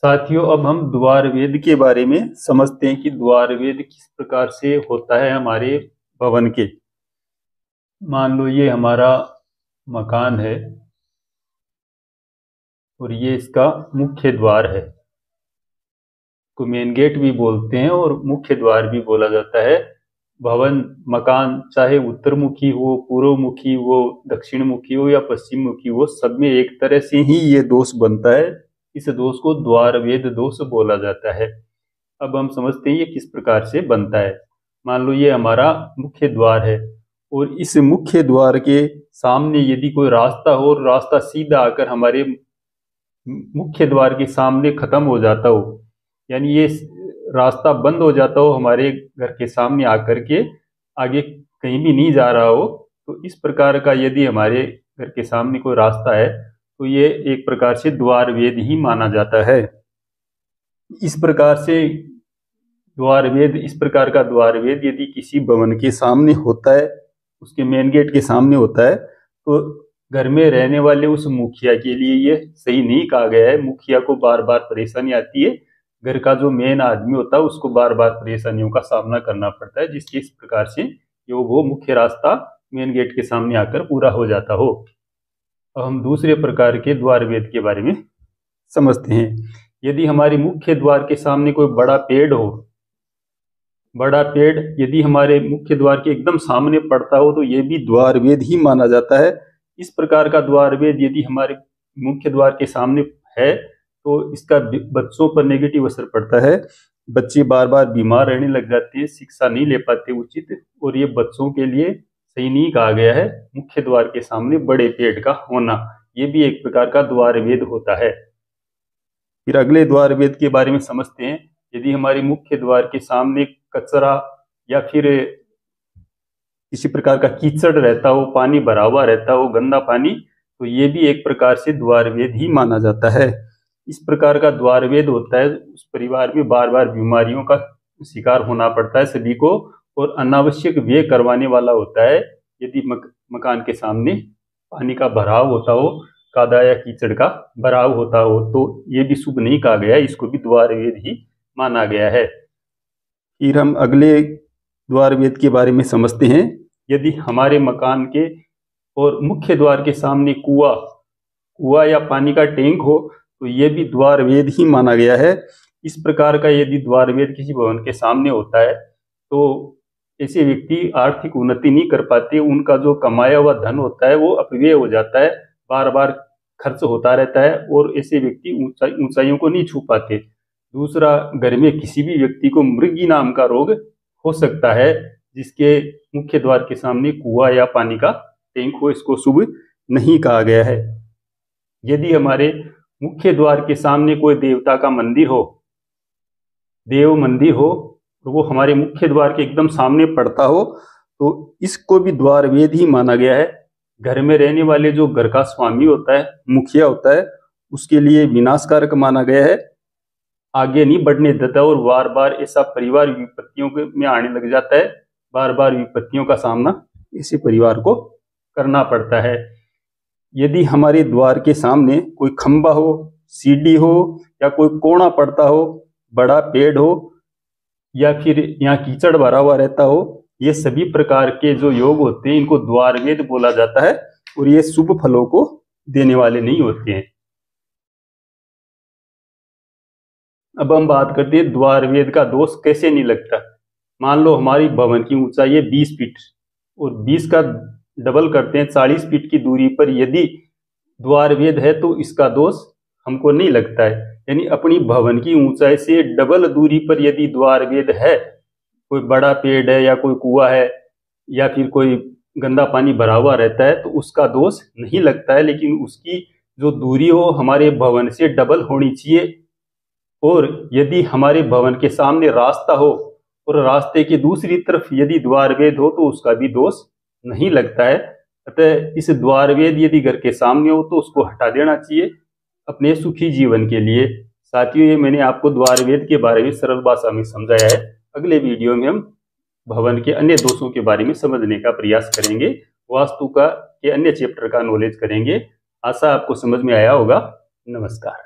साथियों, अब हम द्वार वेद के बारे में समझते हैं कि द्वार वेद किस प्रकार से होता है हमारे भवन के। मान लो ये हमारा मकान है और ये इसका मुख्य द्वार है, को मेन गेट भी बोलते हैं और मुख्य द्वार भी बोला जाता है। भवन मकान चाहे उत्तर मुखी हो, पूर्व मुखी हो, दक्षिण मुखी हो या पश्चिम मुखी हो, सब में एक तरह से ही ये दोष बनता है। इस दोष को द्वार वेद दोष बोला जाता है। अब हम समझते हैं ये किस प्रकार से बनता है। मान लो ये हमारा मुख्य द्वार है और इस मुख्य द्वार के सामने यदि कोई रास्ता हो और रास्ता सीधा आकर हमारे मुख्य द्वार के सामने खत्म हो जाता हो, यानी ये रास्ता बंद हो जाता हो हमारे घर के सामने आकर के, आगे कहीं भी नहीं जा रहा हो, तो इस प्रकार का यदि हमारे घर के सामने कोई रास्ता है तो ये एक प्रकार से द्वार वेद ही माना जाता है। इस प्रकार से इस प्रकार का द्वार वेद यदि किसी भवन के सामने होता है, उसके मेन गेट के सामने होता है, तो घर में रहने वाले उस मुखिया के लिए ये सही नहीं कहा गया है। मुखिया को बार बार परेशानी आती है, घर का जो मेन आदमी होता है उसको बार बार परेशानियों का सामना करना पड़ता है, जिसके इस प्रकार से वो मुख्य रास्ता मेन गेट के सामने आकर पूरा हो जाता हो। अब हम दूसरे प्रकार के द्वार वेद के बारे में समझते हैं। यदि हमारे मुख्य द्वार के सामने कोई बड़ा पेड़ हो, बड़ा पेड़ यदि हमारे मुख्य द्वार के एकदम सामने पड़ता हो, तो ये भी द्वार वेद ही माना जाता है। इस प्रकार का द्वार वेद यदि हमारे मुख्य द्वार के सामने है तो इसका बच्चों पर नेगेटिव असर पड़ता है। बच्चे बार बार बीमार रहने लग जाते हैं, शिक्षा नहीं ले पाते उचित, और ये बच्चों के लिए सही नहीं कहा गया है मुख्य द्वार के सामने बड़े पेड़ का होना। ये भी एक प्रकार का द्वार वेद होता है। फिर अगले द्वार वेद के बारे में समझते हैं। यदि हमारे मुख्य द्वार के सामने कचरा या फिर किसी प्रकार का कीचड़ रहता हो, पानी भरा हुआ रहता हो, गंदा पानी, तो ये भी एक प्रकार से द्वार वेद ही माना जाता है। इस प्रकार का द्वार वेद होता है, उस परिवार में बार बार बीमारियों का शिकार होना पड़ता है सभी को, और अनावश्यक व्यय करवाने वाला होता है यदि मकान के सामने पानी का भराव होता हो, कादा या कीचड़ का भराव होता हो, तो ये भी शुभ नहीं कहा गया, इसको भी द्वार वेद ही माना गया है। फिर हम अगले द्वार वेद के बारे में समझते हैं। यदि हमारे मकान के और मुख्य द्वार के सामने कुआं या पानी का टैंक हो, तो ये भी द्वार वेद ही माना गया है। इस प्रकार का यदि द्वार वेद किसी भवन के सामने होता है तो ऐसे व्यक्ति आर्थिक उन्नति नहीं कर पाते, उनका जो कमाया हुआ धन होता है वो अपव्यय हो जाता है, बार बार खर्च होता रहता है, और ऐसे व्यक्ति ऊंचाइयों को नहीं छू पाते। दूसरा, घर में किसी भी व्यक्ति को मृगी नाम का रोग हो सकता है, जिसके मुख्य द्वार के सामने कुआं या पानी का टैंक हो, इसको शुभ नहीं कहा गया है। यदि हमारे मुख्य द्वार के सामने कोई देवता का मंदिर हो, देव मंदिर हो, और वो हमारे मुख्य द्वार के एकदम सामने पड़ता हो, तो इसको भी द्वार वेद ही माना गया है। घर में रहने वाले जो घर का स्वामी होता है, मुखिया होता है, उसके लिए विनाशकारक माना गया है, आगे नहीं बढ़ने देता, और बार बार ऐसा परिवार विपत्तियों में आने लग जाता है, बार बार विपत्तियों का सामना इसी परिवार को करना पड़ता है। यदि हमारे द्वार के सामने कोई खंबा हो, सीढ़ी हो, या कोई कोना पड़ता हो, बड़ा पेड़ हो, या फिर यहाँ कीचड़ भरा हुआ रहता हो, ये सभी प्रकार के जो योग होते हैं इनको द्वार वेद बोला जाता है, और ये शुभ फलों को देने वाले नहीं होते हैं। अब हम बात करते हैं द्वार वेद का दोष कैसे नहीं लगता। मान लो हमारी भवन की ऊंचाई है 20 फीट, और 20 का डबल करते हैं 40 फीट की दूरी पर यदि द्वार वेद है तो इसका दोष हमको नहीं लगता है। यानी अपनी भवन की ऊंचाई से डबल दूरी पर यदि द्वार वेद है, कोई बड़ा पेड़ है या कोई कुआं है या फिर कोई गंदा पानी भरा हुआ रहता है, तो उसका दोष नहीं लगता है। लेकिन उसकी जो दूरी हो हमारे भवन से डबल होनी चाहिए, और यदि हमारे भवन के सामने रास्ता हो और रास्ते की दूसरी तरफ यदि द्वार वेद हो तो उसका भी दोष नहीं लगता है। अतः इस द्वार वेद यदि घर के सामने हो तो उसको हटा देना चाहिए अपने सुखी जीवन के लिए। साथियों, ये मैंने आपको द्वार वेद के बारे में सरल भाषा में समझाया है। अगले वीडियो में हम भवन के अन्य दोषों के बारे में समझने का प्रयास करेंगे, वास्तु का के अन्य चैप्टर का नॉलेज करेंगे। आशा आपको समझ में आया होगा। नमस्कार।